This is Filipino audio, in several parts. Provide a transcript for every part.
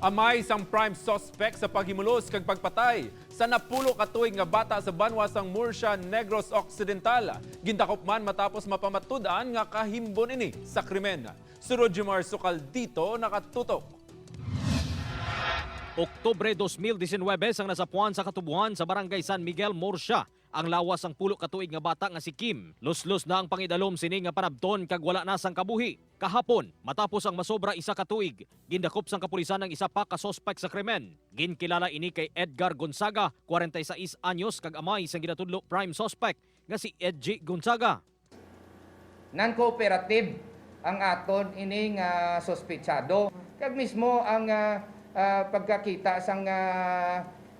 Amay sang prime suspect sa paghimulos kag pagpatay sa napulo ka tuig nga bata sa banwasang Murcia, Negros Occidental. Gindakop man matapos mapamatud-an nga kahimbon ini sa krimen. Si Rojimar Sukal dito nakatutok. Oktubre 2019 sang nasapuan sa katubuhan sa Barangay San Miguel, Murcia ang lawas ang pulo katuig nga bata nga si Kim. Luslus na ang pangidalom sini nga panabton kag wala na sang kabuhi. Kahapon, matapos ang masobra isa katuig, gindakop sang kapulisan ng isa pa ka suspect sa krimen. Ginkilala ini kay Edgar Gonzaga, 46 anyos kag amay sang ginatudlo prime suspect nga si Edgy Gonzaga. Non-cooperative ang aton ining sospechado. Kag mismo ang pagkakita sang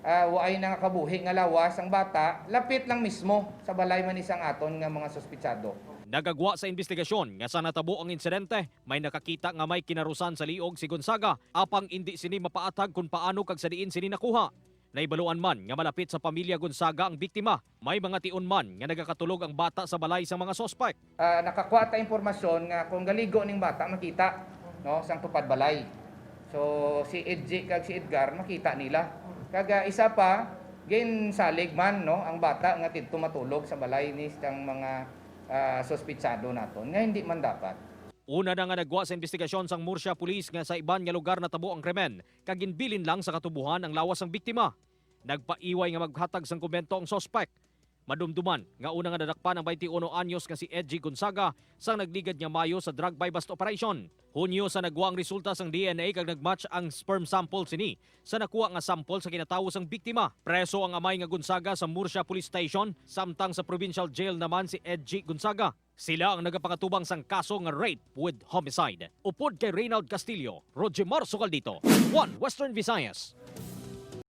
waay na kabuhi nga lawas ang bata, lapit lang mismo sa balay man isang aton nga mga sospechado. Nagagwa sa investigasyon nga sa natabo ang insidente, may nakakita nga may kinarusan sa liog si Gonzaga, apang hindi sini mapaatag kung paano kag sa diin sini nakuha. Naibaluan man nga malapit sa pamilya Gonzaga ang biktima, may mga tion man nga nagakatulog ang bata sa balay sa mga sospek. Nakakuha ta impormasyon nga kung galigo ning bata makita no sang tupad balay. So si Edgy kag si Edgar makita nila. Kag isa pa ginsalig man no ang bata nga tidto matulog sa balay ni sang mga sospechado naton nga hindi man dapat. Una na nga nagwa sa investigasyon sang Murcia Police nga sa iban nga lugar natabo ang krimen, kag ginbilin lang sa katubuhan ang lawas ang biktima. Nagpaiway nga maghatag sang komento ang suspect. Madumduman nga una nga nadakpan ang 21 anyos nga si Edgy Gonzaga sang nagligad nga Mayo sa drug buy bust operation. Hunyo sa nagwa ang resulta sang DNA kag nagmatch ang sperm sample sini sa nakuha nga sample sa kinatawo sang biktima. Preso ang amay nga Gonzaga sa Murcia Police Station, samtang sa provincial jail naman si Edgy Gonzaga. Sila ang nagapakatubang sang kaso nga rape with homicide. Upod kay Reynald Castillo, Rojimar Sukal dito, One Western Visayas.